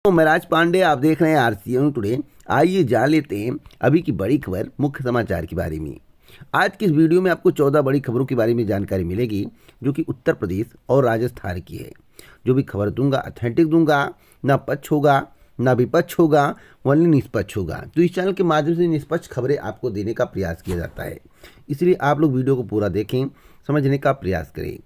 तो मैं राज पांडे, आप देख रहे हैं आरसीएन टुडे। आइए जान लेते हैं अभी की बड़ी खबर, मुख्य समाचार के बारे में। आज की इस वीडियो में आपको 14 बड़ी खबरों के बारे में जानकारी मिलेगी जो कि उत्तर प्रदेश और राजस्थान की है। जो भी खबर दूंगा ऑथेंटिक दूंगा, ना पक्ष होगा ना विपक्ष होगा, ओनली निष्पक्ष होगा। तो इस चैनल के माध्यम से निष्पक्ष खबरें आपको देने का प्रयास किया जाता है, इसलिए आप लोग वीडियो को पूरा देखें, समझने का प्रयास करें।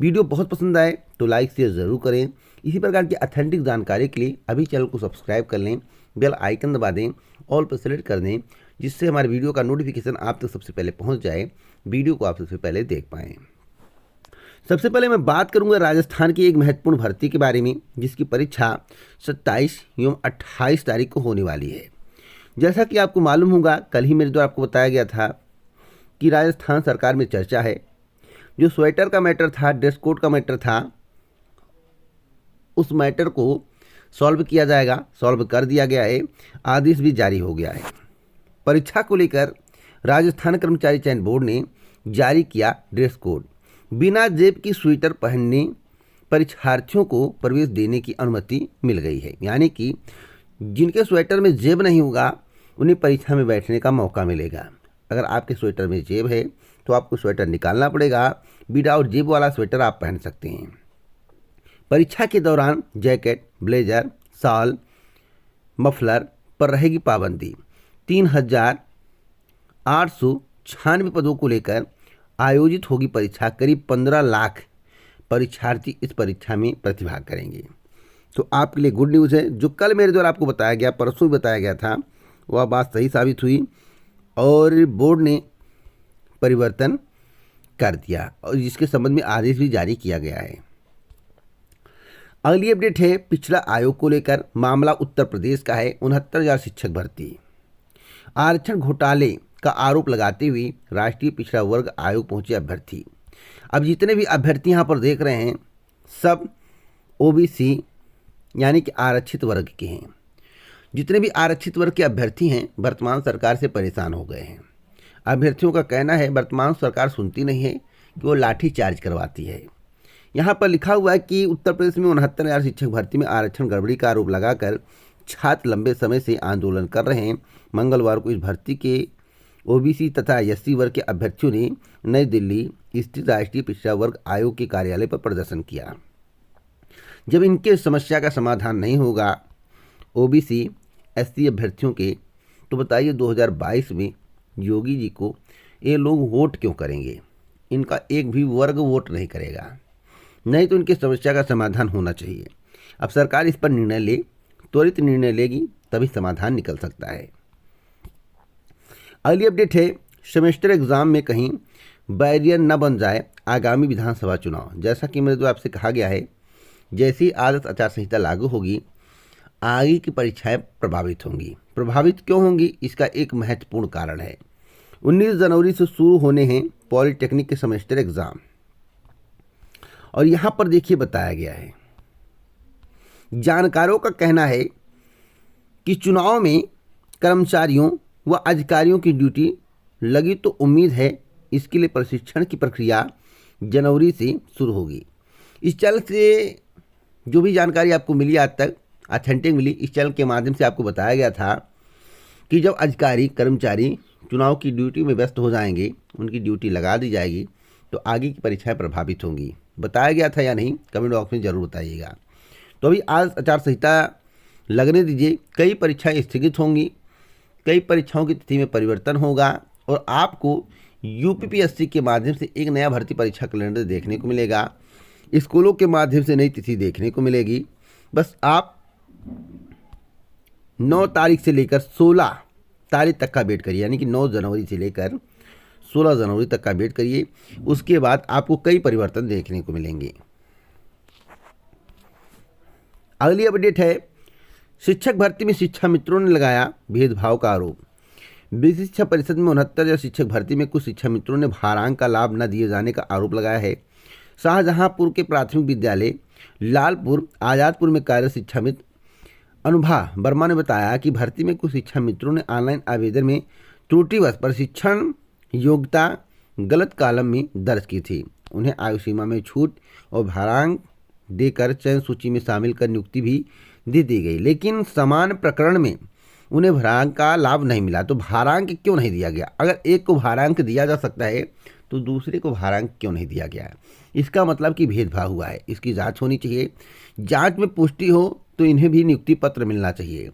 वीडियो बहुत पसंद आए तो लाइक शेयर ज़रूर करें। इसी प्रकार की ऑथेंटिक जानकारी के लिए अभी चैनल को सब्सक्राइब कर लें, बेल आइकन दबा दें, ऑल पर सेलेक्ट कर दें, जिससे हमारे वीडियो का नोटिफिकेशन आप तक सबसे पहले पहुंच जाए, वीडियो को आप सबसे पहले देख पाएँ। सबसे पहले मैं बात करूंगा राजस्थान की एक महत्वपूर्ण भर्ती के बारे में, जिसकी परीक्षा 27 एवं 28 तारीख को होने वाली है। जैसा कि आपको मालूम होगा, कल ही मेरे द्वारा आपको बताया गया था कि राजस्थान सरकार में चर्चा है। जो स्वेटर का मैटर था, ड्रेस कोड का मैटर था, उस मैटर को सॉल्व किया जाएगा, सॉल्व कर दिया गया है, आदेश भी जारी हो गया है। परीक्षा को लेकर राजस्थान कर्मचारी चयन बोर्ड ने जारी किया ड्रेस कोड। बिना जेब की स्वेटर पहनने परीक्षार्थियों को प्रवेश देने की अनुमति मिल गई है। यानी कि जिनके स्वेटर में जेब नहीं होगा उन्हें परीक्षा में बैठने का मौका मिलेगा। अगर आपके स्वेटर में जेब है तो आपको स्वेटर निकालना पड़ेगा, विदाउट जेब वाला स्वेटर आप पहन सकते हैं। परीक्षा के दौरान जैकेट, ब्लेजर, शॉल, मफलर पर रहेगी पाबंदी। 3,896 पदों को लेकर आयोजित होगी परीक्षा। करीब 15 लाख परीक्षार्थी इस परीक्षा में प्रतिभाग करेंगे। तो आपके लिए गुड न्यूज़ है। जो कल मेरे द्वारा आपको बताया गया, परसों भी बताया गया था, वह बात सही साबित हुई और बोर्ड ने परिवर्तन कर दिया और जिसके संबंध में आदेश भी जारी किया गया है। अगली अपडेट है पिछड़ा आयोग को लेकर। मामला उत्तर प्रदेश का है। 69,000 शिक्षक भर्ती। आरक्षण घोटाले का आरोप लगाते हुए राष्ट्रीय पिछड़ा वर्ग आयोग पहुंचे अभ्यर्थी। अब जितने भी अभ्यर्थी यहाँ पर देख रहे हैं, सब ओबीसी यानी कि आरक्षित वर्ग के हैं। जितने भी आरक्षित वर्ग के अभ्यर्थी हैं, वर्तमान सरकार से परेशान हो गए हैं। अभ्यर्थियों का कहना है वर्तमान सरकार सुनती नहीं है कि वो लाठी चार्ज करवाती है। यहाँ पर लिखा हुआ है कि उत्तर प्रदेश में 69,000 शिक्षक भर्ती में आरक्षण गड़बड़ी का आरोप लगाकर छात्र लंबे समय से आंदोलन कर रहे हैं। मंगलवार को इस भर्ती के ओबीसी तथा एससी वर्ग के अभ्यर्थियों ने नई दिल्ली स्थित राष्ट्रीय पिछड़ा वर्ग आयोग के कार्यालय पर प्रदर्शन किया। जब इनके समस्या का समाधान नहीं होगा ओबीसी एससी अभ्यर्थियों के, तो बताइए 2022 में योगी जी को ये लोग वोट क्यों करेंगे? इनका एक भी वर्ग वोट नहीं करेगा। नहीं तो इनकी समस्या का समाधान होना चाहिए। अब सरकार इस पर निर्णय ले, त्वरित निर्णय लेगी तभी समाधान निकल सकता है। अगली अपडेट है सेमेस्टर एग्जाम में कहीं बैरियर न बन जाए आगामी विधानसभा चुनाव। जैसा कि मेरे द्वारा आपसे कहा गया है, जैसी आदर्श आचार संहिता लागू होगी आगे की परीक्षाएं प्रभावित होंगी। प्रभावित क्यों होंगी, इसका एक महत्वपूर्ण कारण है। 19 जनवरी से शुरू होने हैं पॉलिटेक्निक के सेमेस्टर एग्जाम और यहाँ पर देखिए बताया गया है, जानकारों का कहना है कि चुनाव में कर्मचारियों व अधिकारियों की ड्यूटी लगी तो उम्मीद है इसके लिए प्रशिक्षण की प्रक्रिया जनवरी से शुरू होगी। इस चैनल से जो भी जानकारी आपको मिली आज तक ऑथेंटिक मिली, इस चैनल के माध्यम से आपको बताया गया था कि जब अधिकारी कर्मचारी चुनाव की ड्यूटी में व्यस्त हो जाएंगे, उनकी ड्यूटी लगा दी जाएगी, तो आगे की परीक्षाएं प्रभावित होंगी। बताया गया था या नहीं, कमेंट बॉक्स में जरूर बताइएगा। तो अभी आज आचार संहिता लगने दीजिए, कई परीक्षाएं स्थगित होंगी, कई परीक्षाओं की तिथि में परिवर्तन होगा और आपको यूपीपीएससी के माध्यम से एक नया भर्ती परीक्षा कैलेंडर देखने को मिलेगा। स्कूलों के माध्यम से नई तिथि देखने को मिलेगी। बस आप 9 तारीख से लेकर 16 तारीख तक का वेट करिए, यानी कि 9 जनवरी से लेकर 16 जनवरी तक का वेट करिए। उसके बाद आपको कई परिवर्तन देखने को मिलेंगे। अगली अपडेट है शिक्षक भर्ती में शिक्षा मित्रों ने लगाया भेदभाव का आरोप। विधि शिक्षा परिषद में 69,000 शिक्षक भर्ती में कुछ शिक्षा मित्रों ने भारांक का लाभ न दिए जाने का आरोप लगाया है। शाहजहांपुर के प्राथमिक विद्यालय लालपुर आजादपुर में कार्यरत शिक्षा मित्र अनुभा वर्मा ने बताया कि भर्ती में कुछ शिक्षा मित्रों ने ऑनलाइन आवेदन में त्रुटिवश प्रशिक्षण योग्यता गलत कॉलम में दर्ज की थी। उन्हें आयु सीमा में छूट और भारांक देकर चयन सूची में शामिल कर नियुक्ति भी दी गई, लेकिन समान प्रकरण में उन्हें भारांक का लाभ नहीं मिला। तो भारांक क्यों नहीं दिया गया? अगर एक को भारांक दिया जा सकता है तो दूसरे को भारांक क्यों नहीं दिया गया है? इसका मतलब कि भेदभाव हुआ है। इसकी जांच होनी चाहिए। जांच में पुष्टि हो तो इन्हें भी नियुक्ति पत्र मिलना चाहिए।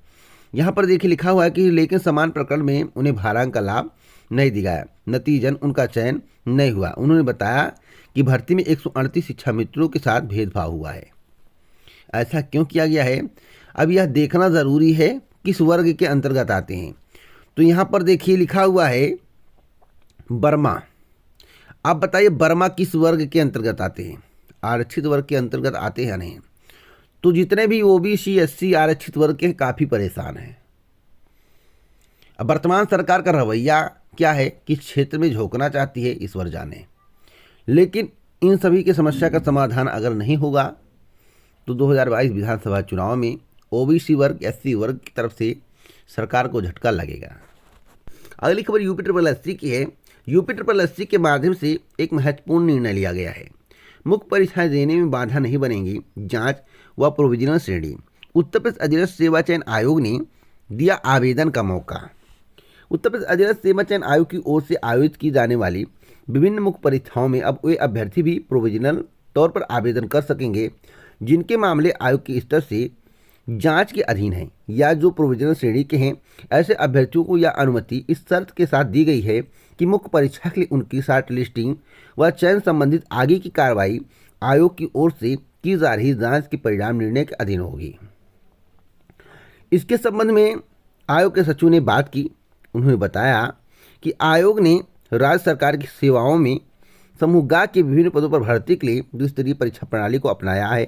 यहाँ पर देखिए लिखा हुआ है कि लेकिन समान प्रकरण में उन्हें भारांक का लाभ नहीं दिया गया, नतीजन उनका चयन नहीं हुआ। उन्होंने बताया कि भर्ती में 138 शिक्षा मित्रों के साथ भेदभाव हुआ है। ऐसा क्यों किया गया है? अब यह देखना ज़रूरी है किस वर्ग के अंतर्गत आते हैं। तो यहाँ पर देखिए लिखा हुआ है वर्मा। आप बताइए वर्मा किस वर्ग के अंतर्गत आते हैं? आरक्षित वर्ग के अंतर्गत आते हैं या नहीं? तो जितने भी ओबीसी एससी आरक्षित वर्ग के काफ़ी परेशान हैं। अब वर्तमान सरकार का रवैया क्या है कि क्षेत्र में झोंकना चाहती है, ईश्वर जाने। लेकिन इन सभी की समस्या का समाधान अगर नहीं होगा तो 2022 विधानसभा चुनाव में ओबीसी वर्ग एससी वर्ग की तरफ से सरकार को झटका लगेगा। अगली खबर यूपी की है। यूपी के माध्यम से एक महत्वपूर्ण निर्णय लिया गया है। मुख्य परीक्षाएं देने में बाधा नहीं बनेंगी जांच व प्रोविजनल श्रेणी। उत्तर प्रदेश अधीनस्थ सेवा चयन आयोग ने दिया आवेदन का मौका। उत्तर प्रदेश अधीनस्थ सेवा चयन आयोग की ओर से आयोजित की जाने वाली विभिन्न मुख्य परीक्षाओं में अब वे अभ्यर्थी भी प्रोविजनल तौर पर आवेदन कर सकेंगे जिनके मामले आयोग के स्तर से जांच के अधीन हैं या जो प्रोविजनल श्रेणी के हैं। ऐसे अभ्यर्थियों को यह अनुमति इस शर्त के साथ दी गई है कि मुख्य परीक्षा के लिए उनकी शॉर्ट लिस्टिंग व चयन संबंधित आगे की कार्रवाई आयोग की ओर से की जा रही जांच के परिणाम निर्णय के अधीन होगी। इसके संबंध में आयोग के सचिव ने बात की। उन्होंने बताया कि आयोग ने राज्य सरकार की सेवाओं में समूह ग के विभिन्न पदों पर भर्ती के लिए द्विस्तरीय परीक्षा प्रणाली को अपनाया है।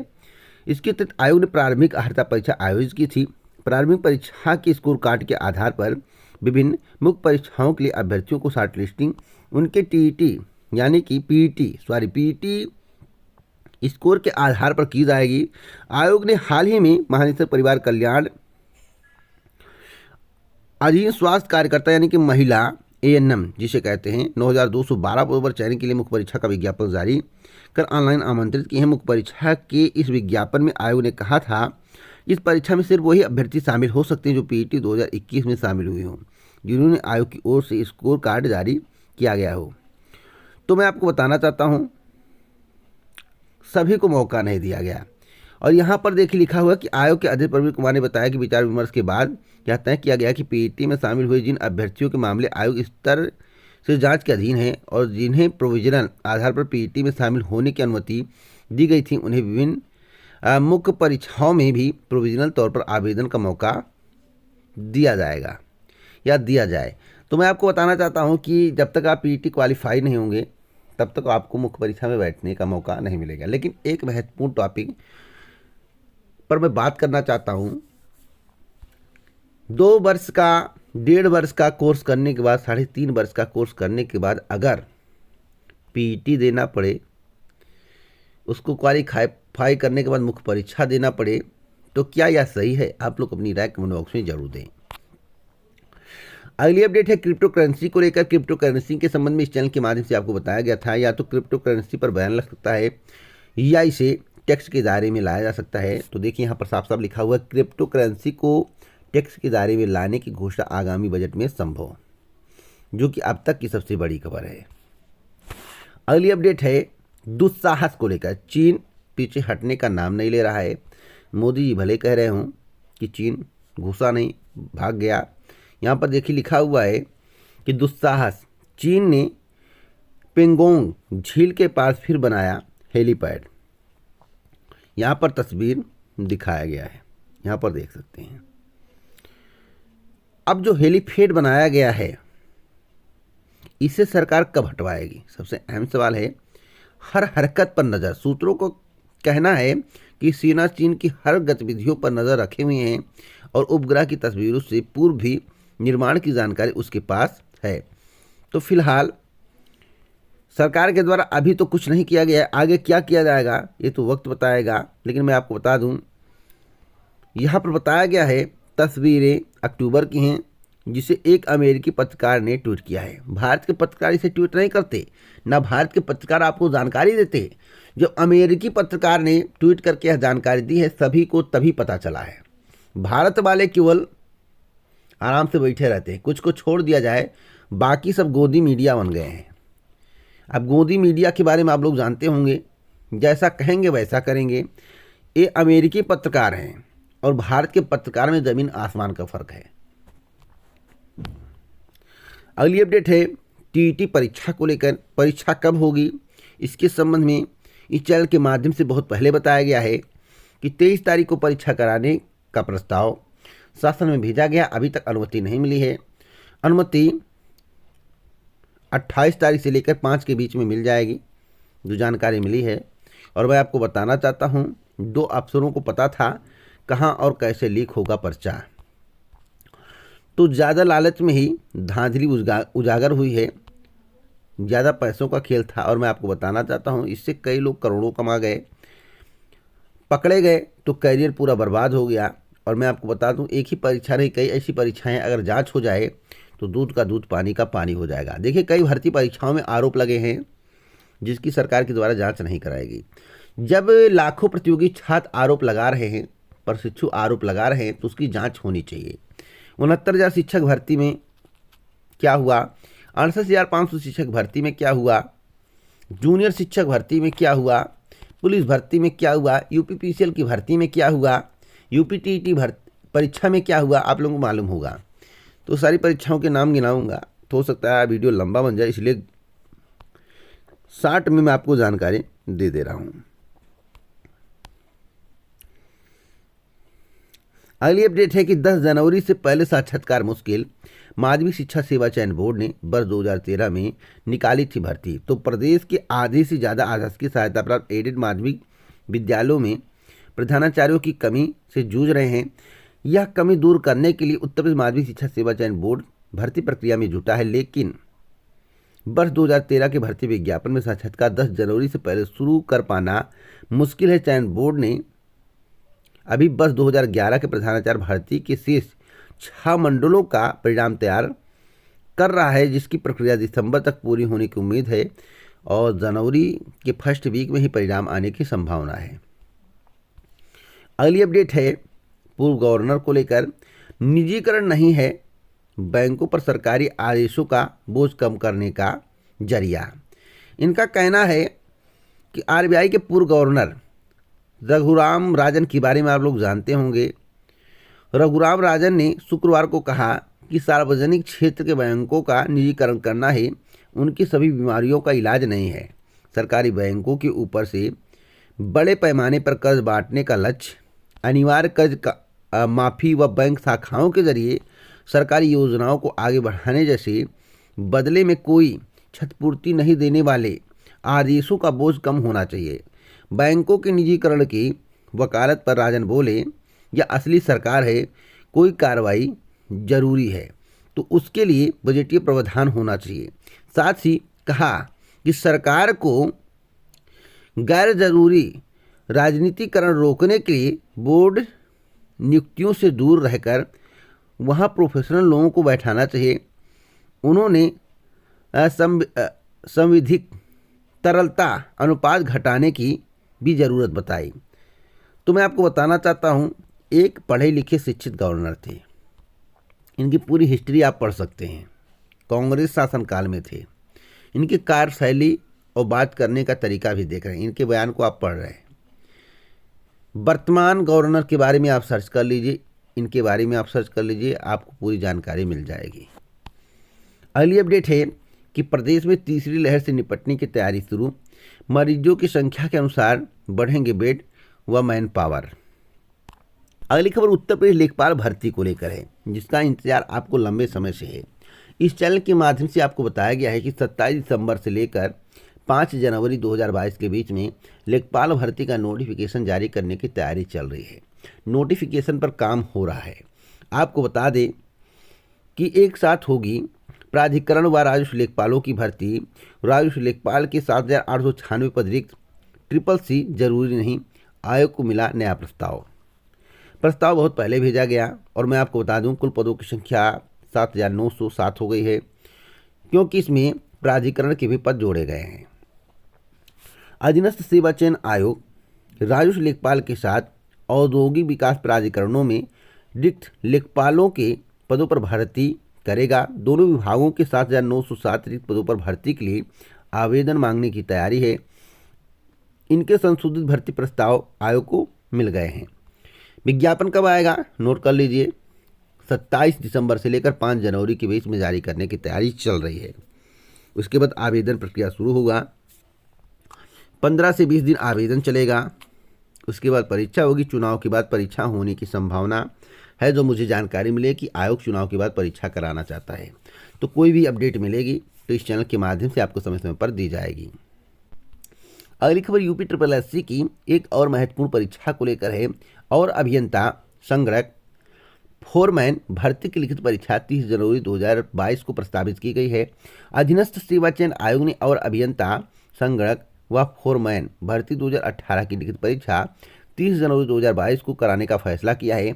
इसके तहत आयोग ने प्रारंभिक अर्हता परीक्षा आयोजित की थी। प्रारंभिक परीक्षा के स्कोर कार्ड के आधार पर विभिन्न मुख्य परीक्षाओं के लिए अभ्यर्थियों को शॉर्ट लिस्टिंग उनके टीईटी यानी कि पीईटी स्कोर के आधार पर की जाएगी। आयोग ने हाल ही में महानिदेशक परिवार कल्याण अधीन स्वास्थ्य कार्यकर्ता यानी कि महिला एएनएम जिसे कहते हैं 9212 पदों पर चयन के लिए मुख्य परीक्षा का विज्ञापन जारी कर ऑनलाइन आमंत्रित किए हैं। मुख्य परीक्षा के इस विज्ञापन में आयोग ने कहा था इस परीक्षा में सिर्फ वही अभ्यर्थी शामिल हो सकते हैं जो पीईटी 2021 में शामिल हुए हों, जिन्होंने आयोग की ओर से स्कोर कार्ड जारी किया गया हो। तो मैं आपको बताना चाहता हूँ सभी को मौका नहीं दिया गया। और यहाँ पर देखिए लिखा हुआ कि आयोग के अध्यक्ष प्रवीण कुमार ने बताया कि विचार विमर्श के बाद यह तय किया गया कि पीईटी में शामिल हुए जिन अभ्यर्थियों के मामले आयोग स्तर से जांच के अधीन हैं और जिन्हें प्रोविजनल आधार पर पीईटी में शामिल होने की अनुमति दी गई थी उन्हें विभिन्न मुख्य परीक्षाओं में भी प्रोविजनल तौर पर आवेदन का मौका दिया जाएगा या दिया जाए। तो मैं आपको बताना चाहता हूं कि जब तक आप पीईटी क्वालिफाई नहीं होंगे तब तक आपको मुख्य परीक्षा में बैठने का मौका नहीं मिलेगा। लेकिन एक महत्वपूर्ण टॉपिक पर मैं बात करना चाहता हूं। 2 वर्ष का 1.5 वर्ष का कोर्स करने के बाद 3.5 वर्ष का कोर्स करने के बाद अगर पीईटी देना पड़े, उसको क्वालिफाई करने के बाद मुख्य परीक्षा देना पड़े, तो क्या यह सही है? आप लोग अपनी राय कमेंट बॉक्स में जरूर दें। अगली अपडेट है क्रिप्टो करेंसी को लेकर। क्रिप्टो करेंसी के संबंध में इस चैनल के माध्यम से आपको बताया गया था या तो क्रिप्टो करेंसी पर बैन लग सकता है या इसे टैक्स के दायरे में लाया जा सकता है। तो देखिए यहाँ पर साफ साफ लिखा हुआ है क्रिप्टो करेंसी को टैक्स के दायरे में लाने की घोषणा आगामी बजट में संभव, जो कि अब तक की सबसे बड़ी खबर है। अगली अपडेट है दुस्साहस को लेकर। चीन पीछे हटने का नाम नहीं ले रहा है। मोदी जी भले कह रहे हों कि चीन घुसा नहीं, भाग गया। यहाँ पर देखिए लिखा हुआ है कि दुस्साहस, चीन ने पेंगोंग झील के पास फिर बनाया हेलीपैड। यहाँ पर तस्वीर दिखाया गया है, यहाँ पर देख सकते हैं। अब जो हेलीपैड बनाया गया है इसे सरकार कब हटवाएगी? सबसे अहम सवाल है। हर हरकत पर नज़र। सूत्रों को कहना है कि सेना चीन की हर गतिविधियों पर नज़र रखे हुए हैं और उपग्रह की तस्वीरों से पूर्व भी निर्माण की जानकारी उसके पास है। तो फिलहाल सरकार के द्वारा अभी तो कुछ नहीं किया गया है। आगे क्या किया जाएगा ये तो वक्त बताएगा। लेकिन मैं आपको बता दूं, यहाँ पर बताया गया है तस्वीरें अक्टूबर की हैं जिसे एक अमेरिकी पत्रकार ने ट्वीट किया है। भारत के पत्रकार इसे ट्वीट नहीं करते, ना भारत के पत्रकार आपको जानकारी देते। जब अमेरिकी पत्रकार ने ट्वीट करके यह जानकारी दी है सभी को तभी पता चला है। भारत वाले केवल आराम से बैठे रहते हैं, कुछ को छोड़ दिया जाए, बाकी सब गोदी मीडिया बन गए हैं। अब गोदी मीडिया के बारे में आप लोग जानते होंगे, जैसा कहेंगे वैसा करेंगे। ये अमेरिकी पत्रकार हैं और भारत के पत्रकार में ज़मीन आसमान का फर्क है। अगली अपडेट है टीईटी परीक्षा को लेकर। परीक्षा कब होगी इसके संबंध में इस चैनल के माध्यम से बहुत पहले बताया गया है कि 23 तारीख को परीक्षा कराने का प्रस्ताव शासन में भेजा गया। अभी तक अनुमति नहीं मिली है। अनुमति 28 तारीख से लेकर 5 के बीच में मिल जाएगी, जो जानकारी मिली है। और मैं आपको बताना चाहता हूं, 2 अफसरों को पता था कहां और कैसे लीक होगा पर्चा, तो ज़्यादा लालच में ही धांधली उजागर हुई है। ज़्यादा पैसों का खेल था और मैं आपको बताना चाहता हूं, इससे कई लोग करोड़ों कमा गए। पकड़े गए तो करियर पूरा बर्बाद हो गया। और मैं आपको बता दूं, एक ही परीक्षा नहीं, कई ऐसी परीक्षाएं अगर जांच हो जाए तो दूध का दूध पानी का पानी हो जाएगा। देखिए, कई भर्ती परीक्षाओं में आरोप लगे हैं जिसकी सरकार के द्वारा जांच नहीं कराएगी। जब लाखों प्रतियोगी छात्र आरोप लगा रहे हैं, प्रशिक्षु आरोप लगा रहे हैं, तो उसकी जांच होनी चाहिए। 69,000 शिक्षक भर्ती में क्या हुआ, 68,500 शिक्षक भर्ती में क्या हुआ, जूनियर शिक्षक भर्ती में क्या हुआ, पुलिस भर्ती में क्या हुआ, यूपीपीसीएल की भर्ती में क्या हुआ, यूपीटीईटी परीक्षा में क्या हुआ, आप लोगों को मालूम होगा। तो सारी परीक्षाओं के नाम गिनाऊंगा तो हो सकता है वीडियो लंबा बन जाए, इसलिए शॉर्ट में मैं आपको जानकारी दे रहा हूं। अगली अपडेट है कि 10 जनवरी से पहले साक्षात्कार मुश्किल। माध्यमिक शिक्षा सेवा चयन बोर्ड ने वर्ष 2013 में निकाली थी भर्ती। तो प्रदेश के आधे से ज़्यादा आशासकीय सहायता प्राप्त एडेड माध्यमिक विद्यालयों में प्रधानाचार्यों की कमी से जूझ रहे हैं। यह कमी दूर करने के लिए उत्तर प्रदेश माध्यमिक शिक्षा सेवा चयन बोर्ड भर्ती प्रक्रिया में जुटा है, लेकिन वर्ष 2013 के भर्ती विज्ञापन में साक्षात्कार 10 जनवरी से पहले शुरू कर पाना मुश्किल है। चयन बोर्ड ने अभी वर्ष 2011 के प्रधानाचार्य भर्ती के शेष 6 मंडलों का परिणाम तैयार कर रहा है, जिसकी प्रक्रिया दिसंबर तक पूरी होने की उम्मीद है और जनवरी के फर्स्ट वीक में ही परिणाम आने की संभावना है। अगली अपडेट है पूर्व गवर्नर को लेकर। निजीकरण नहीं है बैंकों पर सरकारी आदेशों का बोझ कम करने का जरिया। इनका कहना है कि आरबीआई के पूर्व गवर्नर रघुराम राजन के बारे में आप लोग जानते होंगे। रघुराम राजन ने शुक्रवार को कहा कि सार्वजनिक क्षेत्र के बैंकों का निजीकरण करना ही उनकी सभी बीमारियों का इलाज नहीं है। सरकारी बैंकों के ऊपर से बड़े पैमाने पर कर्ज बांटने का लक्ष्य, अनिवार्य कर्ज का माफ़ी व बैंक शाखाओं के जरिए सरकारी योजनाओं को आगे बढ़ाने जैसे बदले में कोई क्षतिपूर्ति नहीं देने वाले आदेशों का बोझ कम होना चाहिए। बैंकों के निजीकरण की वकालत पर राजन बोले, यह असली सरकार है, कोई कार्रवाई जरूरी है तो उसके लिए बजटीय प्रावधान होना चाहिए। साथ ही कहा कि सरकार को गैर जरूरी राजनीतिकरण रोकने के लिए बोर्ड नियुक्तियों से दूर रहकर वहां प्रोफेशनल लोगों को बैठाना चाहिए। उन्होंने संविधिक तरलता अनुपात घटाने की भी ज़रूरत बताई। तो मैं आपको बताना चाहता हूं, एक पढ़े लिखे शिक्षित गवर्नर थे। इनकी पूरी हिस्ट्री आप पढ़ सकते हैं, कांग्रेस शासनकाल में थे। इनकी कार्यशैली और बात करने का तरीका भी देख रहे हैं, इनके बयान को आप पढ़ रहे हैं। वर्तमान गवर्नर के बारे में आप सर्च कर लीजिए, इनके बारे में आप सर्च कर लीजिए, आपको पूरी जानकारी मिल जाएगी। अगली अपडेट है कि प्रदेश में तीसरी लहर से निपटने की तैयारी शुरू। मरीजों की संख्या के अनुसार बढ़ेंगे बेड व मैन पावर। अगली खबर उत्तर प्रदेश लेखपाल भर्ती को लेकर है, जिसका इंतजार आपको लंबे समय से है। इस चैनल के माध्यम से आपको बताया गया है कि 27 दिसंबर से लेकर 5 जनवरी 2022 के बीच में लेखपाल भर्ती का नोटिफिकेशन जारी करने की तैयारी चल रही है। नोटिफिकेशन पर काम हो रहा है। आपको बता दें कि एक साथ होगी प्राधिकरण व राजस्व लेखपालों की भर्ती। राजस्व लेखपाल के 7,896 पद रिक्त। CCC जरूरी नहीं, आयोग को मिला नया प्रस्ताव बहुत पहले भेजा गया। और मैं आपको बता दूं, कुल पदों की संख्या 7,907 हो गई है, क्योंकि इसमें प्राधिकरण के भी पद जोड़े गए हैं। अधीनस्थ सेवा चयन आयोग राजस्व लेखपाल के साथ औद्योगिक विकास प्राधिकरणों में रिक्त लेखपालों के पदों पर भर्ती करेगा। दोनों विभागों के 7,907 रिक्त पदों पर भर्ती के लिए आवेदन मांगने की तैयारी है। इनके संशोधित भर्ती प्रस्ताव आयोग को मिल गए हैं। विज्ञापन कब आएगा, नोट कर लीजिए, 27 दिसंबर से लेकर 5 जनवरी के बीच में जारी करने की तैयारी चल रही है। उसके बाद आवेदन प्रक्रिया शुरू होगा, 15 से 20 दिन आवेदन चलेगा। उसके बाद परीक्षा होगी। चुनाव के बाद परीक्षा होने की संभावना है, जो मुझे जानकारी मिले कि आयोग चुनाव के बाद परीक्षा कराना चाहता है। तो कोई भी अपडेट मिलेगी तो इस चैनल के माध्यम से आपको समय समय पर दी जाएगी। अगली खबर यूपी SSSC की एक और महत्वपूर्ण परीक्षा को लेकर है। और अभियंता संगणक फोरमैन भर्ती की लिखित परीक्षा 30 जनवरी 2022 को प्रस्तावित की गई है। अधीनस्थ सेवा चयन आयोग ने और अभियंता संगणक व फोरमैन भर्ती 2018 की लिखित परीक्षा 30 जनवरी 2022 को कराने का फैसला किया है।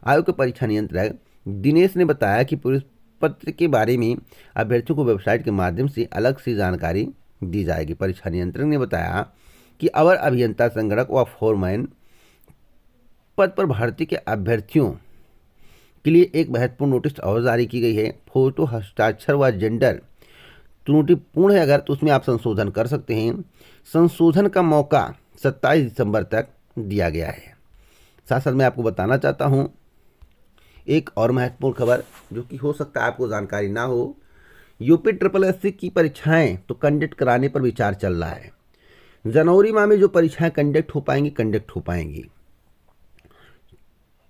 आयोग के परीक्षा नियंत्रक दिनेश ने बताया कि प्रवेश पत्र के बारे में अभ्यर्थियों को वेबसाइट के माध्यम से अलग से जानकारी दी जाएगी। परीक्षा नियंत्रक ने बताया कि अवर अभियंता संगणक व फोरमैन पद पर भर्ती के अभ्यर्थियों के लिए एक महत्वपूर्ण नोटिस और जारी की गई है। फोटो, हस्ताक्षर व जेंडर त्रुटिपूर्ण है अगर तो उसमें आप संशोधन कर सकते हैं। संशोधन का मौका 27 दिसंबर तक दिया गया है। साथ साथ मैं आपको बताना चाहता हूं एक और महत्वपूर्ण खबर, जो कि हो सकता है आपको जानकारी ना हो। यूपी SSSC की परीक्षाएं तो कंडक्ट कराने पर विचार चल रहा है। जनवरी माह में जो परीक्षाएं कंडक्ट हो पाएंगी।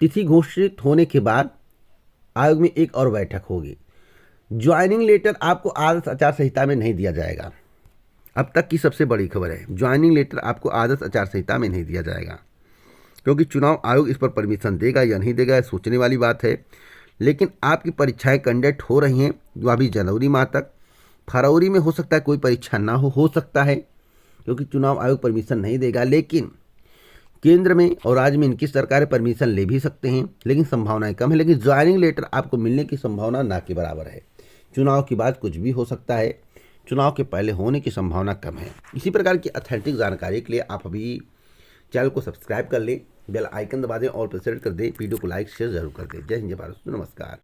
तिथि घोषित होने के बाद आयोग में एक और बैठक होगी। ज्वाइनिंग लेटर आपको आदर्श आचार संहिता में नहीं दिया जाएगा। अब तक की सबसे बड़ी खबर है, ज्वाइनिंग लेटर आपको आदर्श आचार संहिता में नहीं दिया जाएगा, क्योंकि चुनाव आयोग इस पर परमिशन देगा या नहीं देगा सोचने वाली बात है। लेकिन आपकी परीक्षाएं कंडक्ट हो रही हैं, जो अभी जनवरी माह तक। फरवरी में हो सकता है कोई परीक्षा ना हो सकता है, क्योंकि चुनाव आयोग परमिशन नहीं देगा। लेकिन केंद्र में और राज्य में इनकी सरकारें परमिशन ले भी सकते हैं, लेकिन संभावनाएं कम है। लेकिन ज्वाइनिंग लेटर आपको मिलने की संभावना ना के बराबर है। चुनाव के बाद कुछ भी हो सकता है, चुनाव के पहले होने की संभावना कम है। इसी प्रकार की ऑथेंटिक जानकारी के लिए आप अभी चैनल को सब्सक्राइब कर लें, बेल आइकन दबा दें और प्रेस कर दें, वीडियो को लाइक शेयर जरूर कर दें। जय हिंद, जय भारत, नमस्कार।